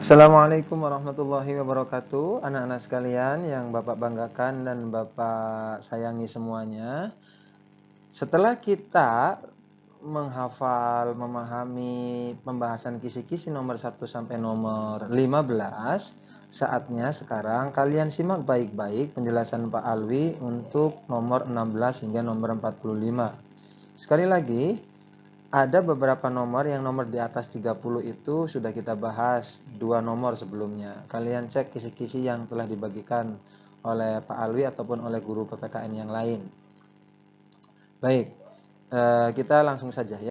Assalamualaikum warahmatullahi wabarakatuh. Anak-anak sekalian yang Bapak banggakan dan Bapak sayangi semuanya. Setelah kita menghafal, memahami pembahasan kisi-kisi nomor 1 sampai nomor 15, saatnya sekarang kalian simak baik-baik penjelasan Pak Alwi untuk nomor 16 hingga nomor 45. Sekali lagi, ada beberapa nomor yang nomor di atas 30 itu sudah kita bahas 2 nomor sebelumnya. Kalian cek kisi-kisi yang telah dibagikan oleh Pak Alwi ataupun oleh guru PPKN yang lain. Baik, kita langsung saja ya.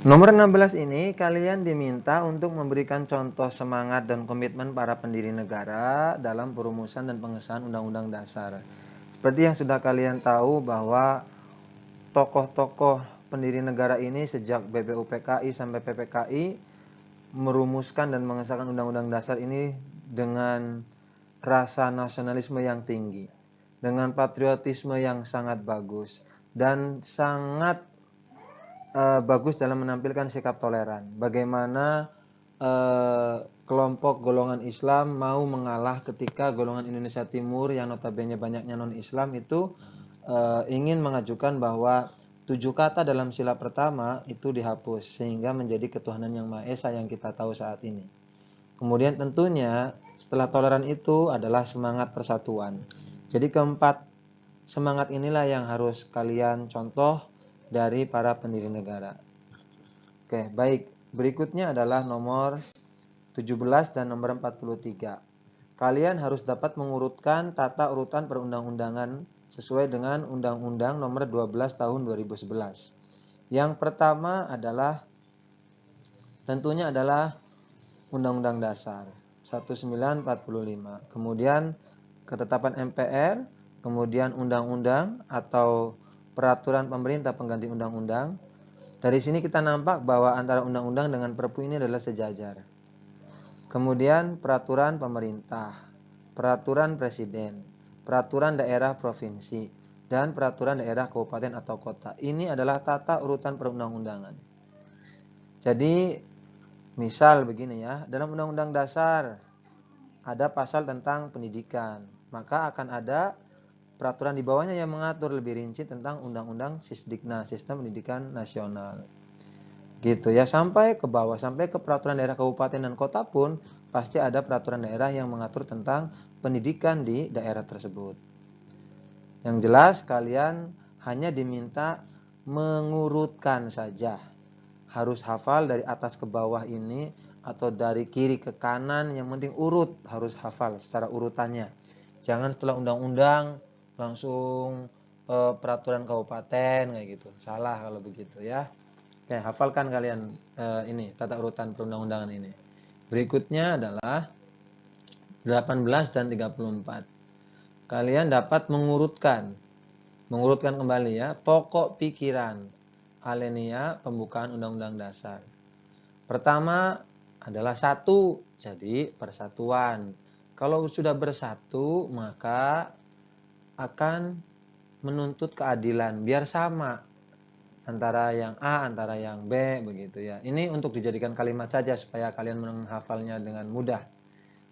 Nomor 16 ini kalian diminta untuk memberikan contoh semangat dan komitmen para pendiri negara dalam perumusan dan pengesahan Undang-Undang Dasar. Seperti yang sudah kalian tahu bahwa tokoh-tokoh pendiri negara ini sejak BPUPKI sampai PPKI merumuskan dan mengesahkan Undang-Undang Dasar ini dengan rasa nasionalisme yang tinggi, dengan patriotisme yang sangat bagus, dan sangat bagus dalam menampilkan sikap toleran. Bagaimana kelompok golongan Islam mau mengalah ketika golongan Indonesia Timur yang notabene banyaknya non-Islam itu ingin mengajukan bahwa 7 kata dalam sila pertama itu dihapus sehingga menjadi ketuhanan yang Maha Esa yang kita tahu saat ini. Kemudian tentunya setelah toleran itu adalah semangat persatuan. Jadi keempat semangat inilah yang harus kalian contoh dari para pendiri negara. Oke, baik. Berikutnya adalah nomor 17 dan nomor 43. Kalian harus dapat mengurutkan tata urutan perundang-undangan sesuai dengan Undang-Undang nomor 12 tahun 2011. Yang pertama adalah tentunya adalah Undang-Undang Dasar 1945. Kemudian ketetapan MPR, kemudian undang-undang atau peraturan pemerintah pengganti undang-undang. Dari sini kita nampak bahwa antara undang-undang dengan Perpu ini adalah sejajar. Kemudian peraturan pemerintah, peraturan presiden, peraturan daerah provinsi, dan peraturan daerah kabupaten atau kota. Ini adalah tata urutan perundang-undangan. Jadi misal begini ya, dalam Undang-Undang Dasar ada pasal tentang pendidikan, maka akan ada peraturan di bawahnya yang mengatur lebih rinci tentang Undang-Undang Sisdiknas, Sistem Pendidikan Nasional. Gitu ya, sampai ke bawah, sampai ke peraturan daerah kabupaten dan kota pun pasti ada peraturan daerah yang mengatur tentang pendidikan di daerah tersebut. Yang jelas kalian hanya diminta mengurutkan saja. Harus hafal dari atas ke bawah ini atau dari kiri ke kanan, yang penting urut, harus hafal secara urutannya. Jangan setelah undang-undang langsung peraturan kabupaten kayak gitu. Salah kalau begitu ya. Oke, hafalkan kalian ini tata urutan perundang-undangan ini. Berikutnya adalah 18 dan 34. Kalian dapat mengurutkan kembali ya, pokok pikiran alinea pembukaan Undang-Undang Dasar. Pertama adalah satu, jadi persatuan. Kalau sudah bersatu, maka akan menuntut keadilan, biar sama antara yang A, antara yang B, begitu ya. Ini untuk dijadikan kalimat saja supaya kalian menghafalnya dengan mudah.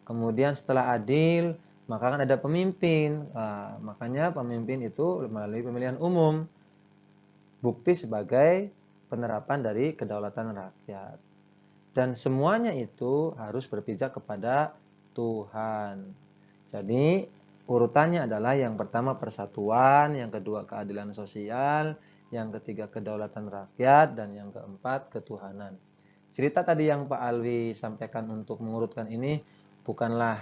Kemudian setelah adil, maka kan ada pemimpin. Nah, makanya pemimpin itu melalui pemilihan umum. Bukti sebagai penerapan dari kedaulatan rakyat. Dan semuanya itu harus berpijak kepada Tuhan. Jadi urutannya adalah yang pertama persatuan, yang kedua keadilan sosial, yang ketiga kedaulatan rakyat, dan yang keempat ketuhanan. Cerita tadi yang Pak Alwi sampaikan untuk mengurutkan ini bukanlah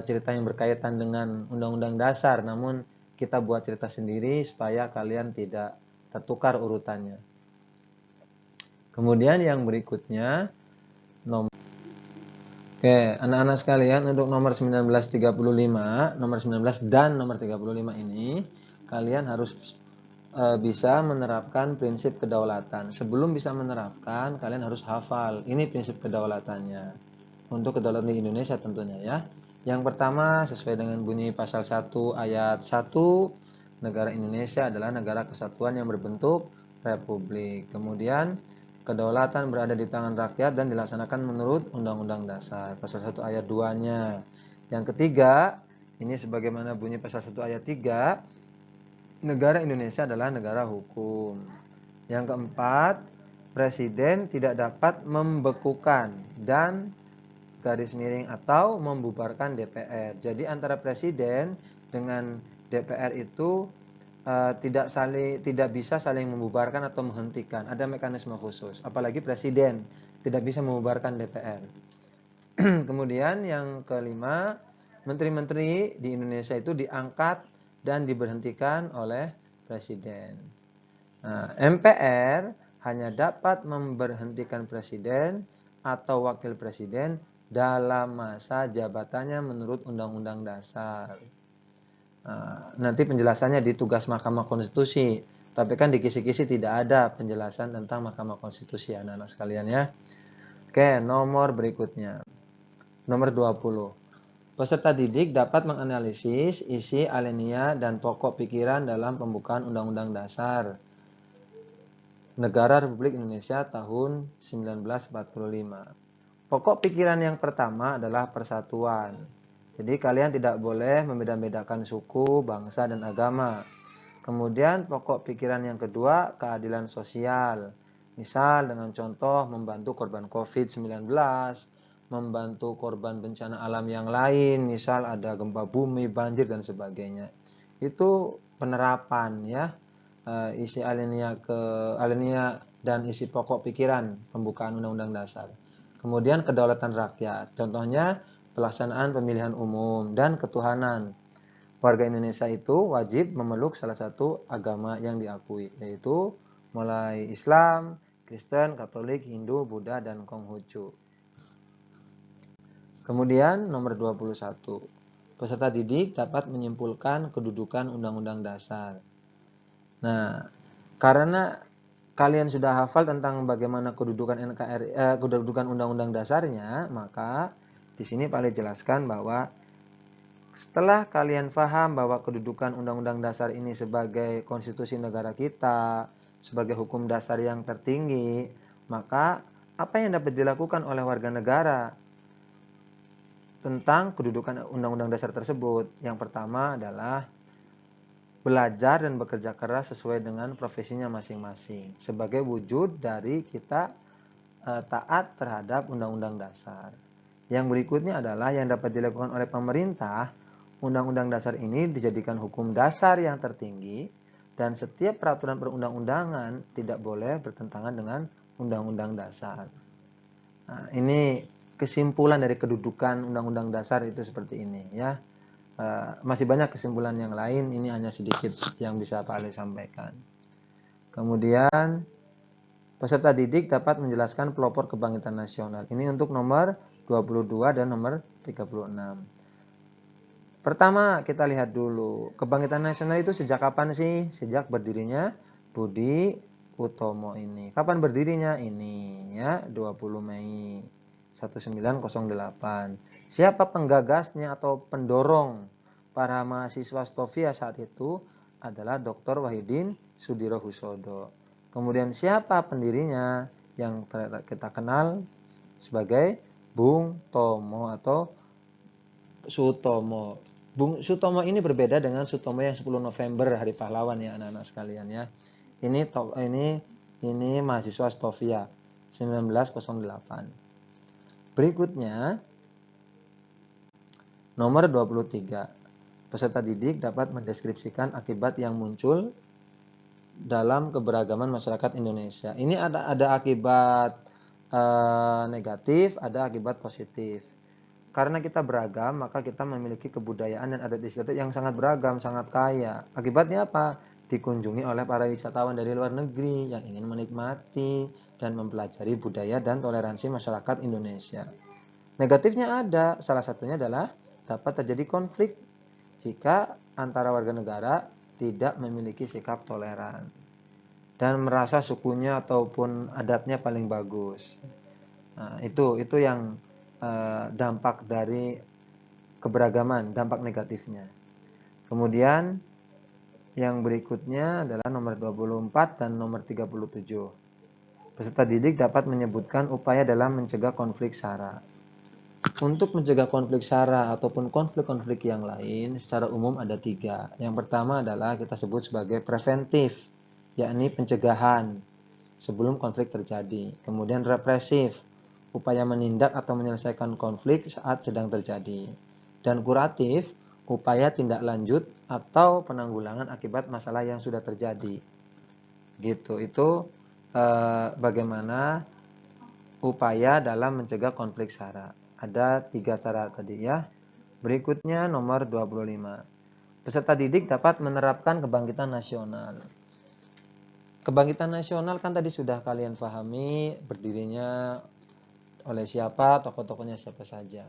cerita yang berkaitan dengan Undang-Undang Dasar, namun kita buat cerita sendiri supaya kalian tidak tertukar urutannya. Kemudian yang berikutnya Oke, anak-anak sekalian, untuk nomor 1935, nomor 19 dan nomor 35 ini kalian harus bisa menerapkan prinsip kedaulatan. Sebelum bisa menerapkan, kalian harus hafal. Ini prinsip kedaulatannya. Untuk kedaulatan di Indonesia tentunya ya. Yang pertama, sesuai dengan bunyi pasal 1 ayat 1, negara Indonesia adalah negara kesatuan yang berbentuk republik. Kemudian Kedaulatan berada di tangan rakyat dan dilaksanakan menurut Undang-Undang Dasar. Pasal 1 ayat 2-nya. Yang ketiga, ini sebagaimana bunyi pasal 1 ayat 3, negara Indonesia adalah negara hukum. Yang keempat, Presiden tidak dapat membekukan dan garis miring atau membubarkan DPR. Jadi antara Presiden dengan DPR itu tidak bisa saling membubarkan atau menghentikan. Ada mekanisme khusus. Apalagi Presiden tidak bisa membubarkan DPR. Kemudian yang kelima, menteri-menteri di Indonesia itu diangkat dan diberhentikan oleh Presiden. Nah, MPR hanya dapat memberhentikan Presiden atau Wakil Presiden dalam masa jabatannya menurut Undang-Undang Dasar. Nah, nanti penjelasannya di tugas Mahkamah Konstitusi. Tapi kan di kisi-kisi tidak ada penjelasan tentang Mahkamah Konstitusi, anak-anak sekalian ya. Oke, nomor berikutnya. Nomor 20. Peserta didik dapat menganalisis isi alinea dan pokok pikiran dalam pembukaan Undang-Undang Dasar Negara Republik Indonesia tahun 1945. Pokok pikiran yang pertama adalah persatuan. Jadi kalian tidak boleh membeda-bedakan suku, bangsa, dan agama. Kemudian pokok pikiran yang kedua, keadilan sosial. Misal dengan contoh membantu korban COVID-19, membantu korban bencana alam yang lain, misal ada gempa bumi, banjir, dan sebagainya. Itu penerapan ya, isi alinea dan isi pokok pikiran pembukaan Undang-Undang Dasar. Kemudian kedaulatan rakyat, contohnya pelaksanaan pemilihan umum dan ketuhanan. Warga Indonesia itu wajib memeluk salah satu agama yang diakui, yaitu mulai Islam, Kristen, Katolik, Hindu, Buddha, dan Konghucu. Kemudian nomor 21. Peserta didik dapat menyimpulkan kedudukan Undang-Undang Dasar. Nah, karena kalian sudah hafal tentang bagaimana kedudukan kedudukan Undang-Undang Dasarnya, maka di sini Pak Ali jelaskan bahwa setelah kalian paham bahwa kedudukan Undang-Undang Dasar ini sebagai konstitusi negara kita, sebagai hukum dasar yang tertinggi, maka apa yang dapat dilakukan oleh warga negara tentang kedudukan Undang-Undang Dasar tersebut? Yang pertama adalah belajar dan bekerja keras sesuai dengan profesinya masing-masing sebagai wujud dari kita taat terhadap Undang-Undang Dasar. Yang berikutnya adalah yang dapat dilakukan oleh pemerintah. Undang-Undang Dasar ini dijadikan hukum dasar yang tertinggi dan setiap peraturan perundang-undangan tidak boleh bertentangan dengan Undang-Undang Dasar. Nah, ini kesimpulan dari kedudukan Undang-Undang Dasar itu seperti ini ya. Masih banyak kesimpulan yang lain, ini hanya sedikit yang bisa Pak Ali sampaikan. Kemudian peserta didik dapat menjelaskan pelopor kebangkitan nasional. Ini untuk nomor 22 dan nomor 36. Pertama kita lihat dulu, kebangkitan nasional itu sejak kapan sih? Sejak berdirinya Budi Utomo ini. Kapan berdirinya? Ini ya, 20 Mei 1908. Siapa penggagasnya atau pendorong para mahasiswa Stovia saat itu? Adalah Dr. Wahidin Sudirohusodo. Kemudian siapa pendirinya? Yang kita kenal sebagai Bung Tomo atau Sutomo. Bung Sutomo ini berbeda dengan Sutomo yang 10 November Hari Pahlawan ya anak-anak sekalian ya. Ini mahasiswa Stovia 1908. Berikutnya, nomor 23. Peserta didik dapat mendeskripsikan akibat yang muncul dalam keberagaman masyarakat Indonesia. Ini ada akibat negatif, ada akibat positif. Karena kita beragam, maka kita memiliki kebudayaan dan adat istiadat yang sangat beragam, sangat kaya. Akibatnya apa? Dikunjungi oleh para wisatawan dari luar negeri yang ingin menikmati dan mempelajari budaya dan toleransi masyarakat Indonesia. Negatifnya ada, salah satunya adalah dapat terjadi konflik jika antara warga negara tidak memiliki sikap toleran dan merasa sukunya ataupun adatnya paling bagus. Nah, itu yang dampak dari keberagaman, dampak negatifnya. Kemudian yang berikutnya adalah nomor 24 dan nomor 37. Peserta didik dapat menyebutkan upaya dalam mencegah konflik SARA. Untuk mencegah konflik SARA ataupun konflik-konflik yang lain, secara umum ada 3. Yang pertama adalah kita sebut sebagai preventif, yakni pencegahan sebelum konflik terjadi. Kemudian represif, upaya menindak atau menyelesaikan konflik saat sedang terjadi. Dan kuratif, upaya tindak lanjut atau penanggulangan akibat masalah yang sudah terjadi. Gitu. Itu bagaimana upaya dalam mencegah konflik SARA. Ada 3 cara tadi ya. Berikutnya nomor 25. Peserta didik dapat menerapkan kebangkitan nasional. Kebangkitan nasional kan tadi sudah kalian pahami berdirinya oleh siapa, tokoh-tokohnya siapa saja.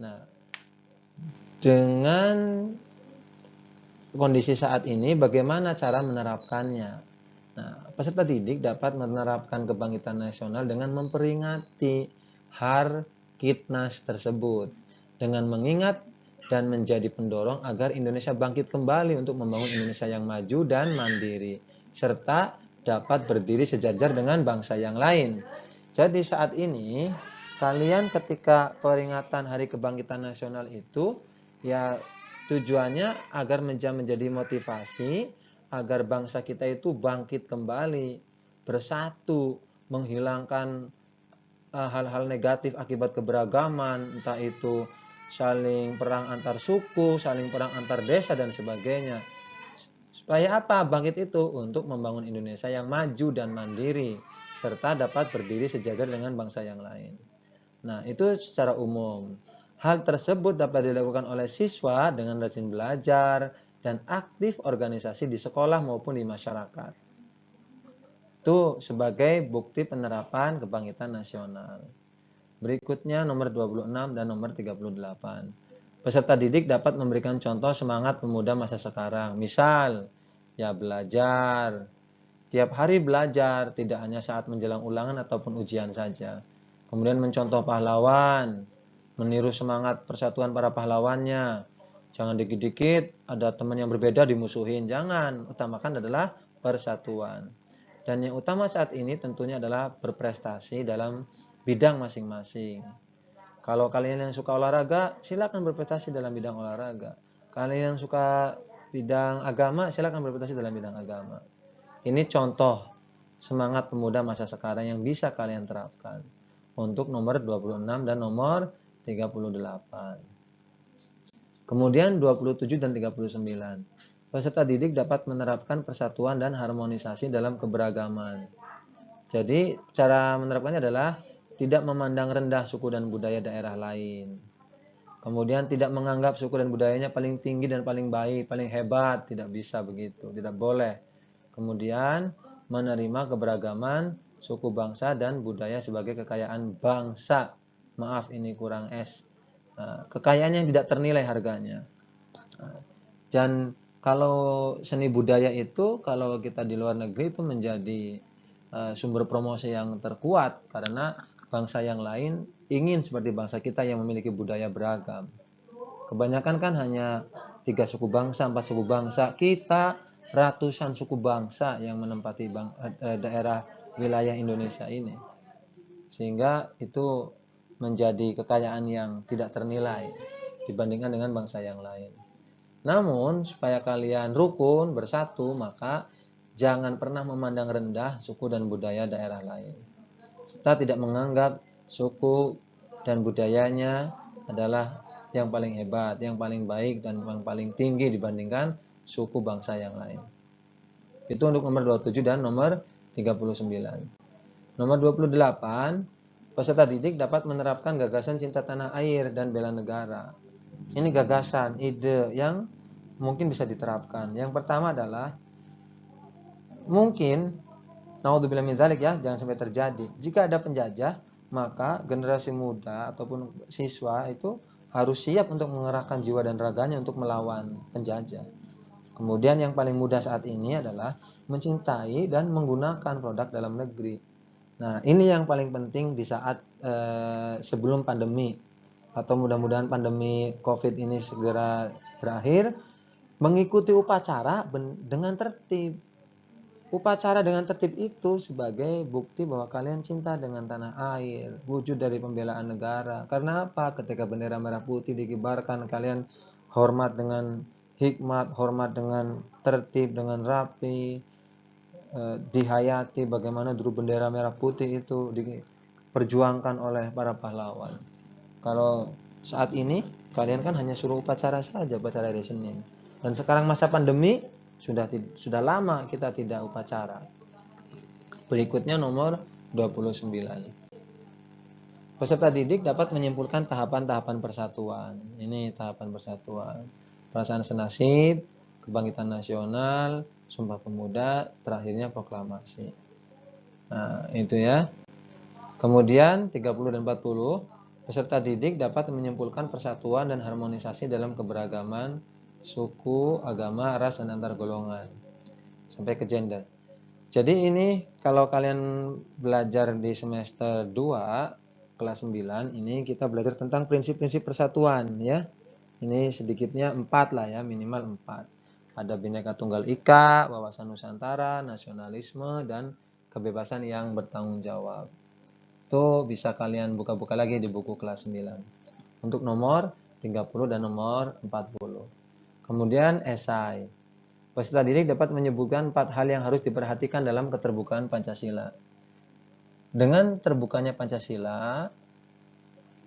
Nah, dengan kondisi saat ini bagaimana cara menerapkannya? Nah, peserta didik dapat menerapkan kebangkitan nasional dengan memperingati Harkitnas tersebut, dengan mengingat dan menjadi pendorong agar Indonesia bangkit kembali untuk membangun Indonesia yang maju dan mandiri, serta dapat berdiri sejajar dengan bangsa yang lain. Jadi saat ini, kalian ketika peringatan Hari Kebangkitan Nasional itu, ya tujuannya agar menjadi motivasi, agar bangsa kita itu bangkit kembali, bersatu, menghilangkan hal-hal negatif akibat keberagaman, entah itu saling perang antar suku, saling perang antar desa, dan sebagainya. Supaya apa? Bangkit itu untuk membangun Indonesia yang maju dan mandiri, serta dapat berdiri sejajar dengan bangsa yang lain. Nah, itu secara umum. Hal tersebut dapat dilakukan oleh siswa dengan rajin belajar dan aktif organisasi di sekolah maupun di masyarakat. Itu sebagai bukti penerapan kebangkitan nasional. Berikutnya nomor 26 dan nomor 38. Peserta didik dapat memberikan contoh semangat pemuda masa sekarang. Misal, ya belajar. Tiap hari belajar, tidak hanya saat menjelang ulangan ataupun ujian saja. Kemudian mencontoh pahlawan, meniru semangat persatuan para pahlawannya. Jangan dikit-dikit ada teman yang berbeda dimusuhin. Jangan, utamakan adalah persatuan. Dan yang utama saat ini tentunya adalah berprestasi dalam bidang masing-masing. Kalau kalian yang suka olahraga, silakan berprestasi dalam bidang olahraga. Kalian yang suka bidang agama, silakan berprestasi dalam bidang agama. Ini contoh semangat pemuda masa sekarang yang bisa kalian terapkan untuk nomor 26 dan nomor 38. Kemudian 27 dan 39. Peserta didik dapat menerapkan persatuan dan harmonisasi dalam keberagaman. Jadi cara menerapkannya adalah tidak memandang rendah suku dan budaya daerah lain. Kemudian tidak menganggap suku dan budayanya paling tinggi dan paling baik, paling hebat. Tidak bisa begitu, tidak boleh. Kemudian menerima keberagaman suku bangsa dan budaya sebagai kekayaan bangsa. Maaf ini kurang S. Kekayaan yang tidak ternilai harganya. Dan kalau seni budaya itu kalau kita di luar negeri itu menjadi sumber promosi yang terkuat karena bangsa yang lain ingin seperti bangsa kita yang memiliki budaya beragam. Kebanyakan kan hanya 3 suku bangsa, 4 suku bangsa. Kita ratusan suku bangsa yang menempati daerah wilayah Indonesia ini. Sehingga itu menjadi kekayaan yang tidak ternilai dibandingkan dengan bangsa yang lain. Namun, supaya kalian rukun, bersatu, maka jangan pernah memandang rendah suku dan budaya daerah lain. Kita tidak menganggap suku dan budayanya adalah yang paling hebat, yang paling baik, dan yang paling tinggi dibandingkan suku bangsa yang lain. Itu untuk nomor 27 dan nomor 39. Nomor 28, peserta didik dapat menerapkan gagasan cinta tanah air dan bela negara. Ini gagasan, ide yang mungkin bisa diterapkan. Yang pertama adalah mungkin naudzubillah min dzalik ya, jangan sampai terjadi. Jika ada penjajah, maka generasi muda ataupun siswa itu harus siap untuk mengerahkan jiwa dan raganya untuk melawan penjajah. Kemudian yang paling mudah saat ini adalah mencintai dan menggunakan produk dalam negeri. Nah, ini yang paling penting di saat sebelum pandemi atau mudah-mudahan pandemi COVID ini segera berakhir, mengikuti upacara dengan tertib. Upacara dengan tertib itu sebagai bukti bahwa kalian cinta dengan tanah air, wujud dari pembelaan negara. Karena apa? Ketika bendera merah putih dikibarkan, kalian hormat dengan hikmat, hormat dengan tertib, dengan rapi, dihayati bagaimana dulu bendera merah putih itu diperjuangkan oleh para pahlawan. Kalau saat ini kalian kan hanya suruh upacara saja, upacara hari Senin. Dan sekarang masa pandemi sudah lama kita tidak upacara. Berikutnya nomor 29. Peserta didik dapat menyimpulkan tahapan-tahapan persatuan. Ini tahapan persatuan. Perasaan senasib, kebangkitan nasional, Sumpah Pemuda, terakhirnya proklamasi. Nah, itu ya. Kemudian 30 dan 40, peserta didik dapat menyimpulkan persatuan dan harmonisasi dalam keberagaman suku, agama, ras, dan antar golongan. Sampai ke gender. Jadi ini kalau kalian belajar di semester 2 kelas 9 ini kita belajar tentang prinsip-prinsip persatuan ya. Ini sedikitnya 4 lah ya, minimal 4. Ada Bhinneka Tunggal Ika, wawasan Nusantara, nasionalisme, dan kebebasan yang bertanggung jawab. Itu bisa kalian buka-buka lagi di buku kelas 9. Untuk nomor 30 dan nomor 40. Kemudian esai. Peserta didik dapat menyebutkan 4 hal yang harus diperhatikan dalam keterbukaan Pancasila. Dengan terbukanya Pancasila,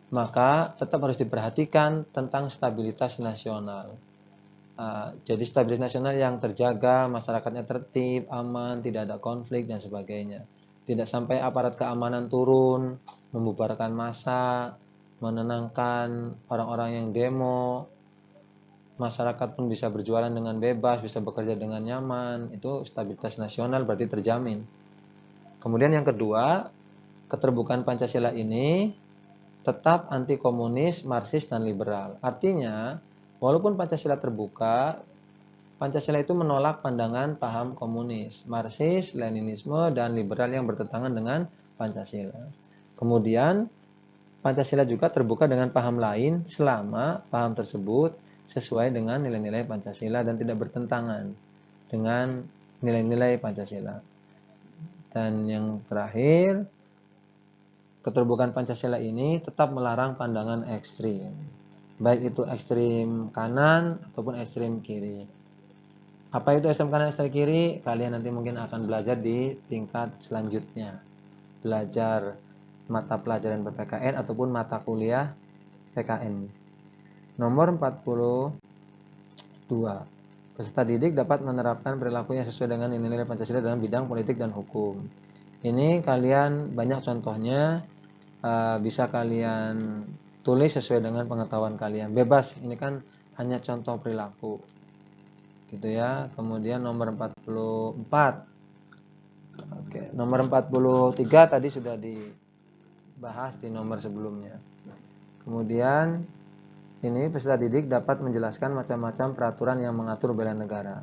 maka tetap harus diperhatikan tentang stabilitas nasional. Jadi stabilitas nasional yang terjaga, masyarakatnya tertib, aman, tidak ada konflik, dan sebagainya. Tidak sampai aparat keamanan turun, membubarkan massa, menenangkan orang-orang yang demo, masyarakat pun bisa berjualan dengan bebas, bisa bekerja dengan nyaman, itu stabilitas nasional berarti terjamin. Kemudian yang kedua, keterbukaan Pancasila ini tetap anti komunis, marxis, dan liberal. Artinya, walaupun Pancasila terbuka, Pancasila itu menolak pandangan paham komunis, marxis, leninisme, dan liberal yang bertentangan dengan Pancasila. Kemudian, Pancasila juga terbuka dengan paham lain selama paham tersebut sesuai dengan nilai-nilai Pancasila dan tidak bertentangan dengan nilai-nilai Pancasila. Dan yang terakhir, keterbukaan Pancasila ini tetap melarang pandangan ekstrim, baik itu ekstrim kanan ataupun ekstrim kiri. Apa itu ekstrim kanan, ekstrim kiri? Kalian nanti mungkin akan belajar di tingkat selanjutnya. Belajar mata pelajaran PPKN ataupun mata kuliah PKN. Nomor 42. Peserta didik dapat menerapkan perilaku yang sesuai dengan nilai-nilai Pancasila dalam bidang politik dan hukum. Ini kalian banyak contohnya, bisa kalian tulis sesuai dengan pengetahuan kalian. Bebas, ini kan hanya contoh perilaku. Gitu ya. Kemudian nomor 44. Oke, nomor 43 tadi sudah dibahas di nomor sebelumnya. Kemudian ini peserta didik dapat menjelaskan macam-macam peraturan yang mengatur bela negara.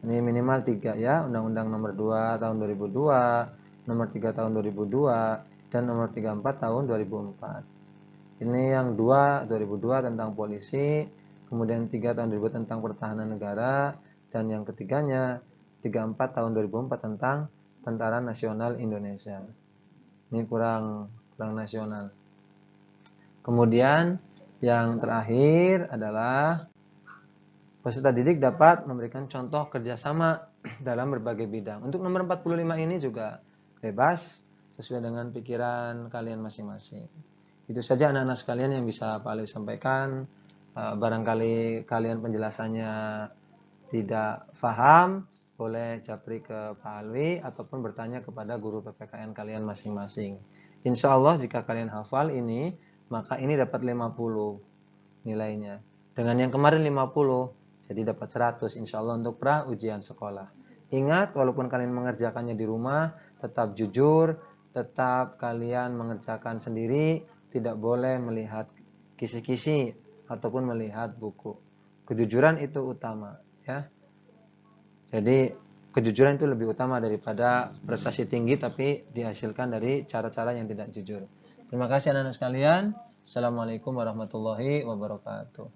Ini minimal 3 ya, Undang-Undang nomor 2 tahun 2002, nomor 3 tahun 2002, dan nomor 34 tahun 2004. Ini yang 2 2002 tentang polisi, kemudian 3 tahun 2000 tentang pertahanan negara, dan yang ketiganya 34 tahun 2004 tentang Tentara Nasional Indonesia. Ini kurang nasional. Kemudian yang terakhir adalah peserta didik dapat memberikan contoh kerjasama dalam berbagai bidang. Untuk nomor 45 ini juga bebas sesuai dengan pikiran kalian masing-masing. Itu saja anak-anak sekalian yang bisa Pak Alwi sampaikan. Barangkali kalian penjelasannya tidak paham, boleh japri ke Pak Alwi ataupun bertanya kepada guru PPKN kalian masing-masing. Insya Allah jika kalian hafal ini, maka ini dapat 50 nilainya. Dengan yang kemarin 50, jadi dapat 100 insya Allah untuk pra ujian sekolah. Ingat, walaupun kalian mengerjakannya di rumah, tetap jujur, tetap kalian mengerjakan sendiri, tidak boleh melihat kisi-kisi ataupun melihat buku. Kejujuran itu utama, ya. Jadi kejujuran itu lebih utama daripada prestasi tinggi tapi dihasilkan dari cara-cara yang tidak jujur. Terima kasih anak-anak sekalian. Assalamualaikum warahmatullahi wabarakatuh.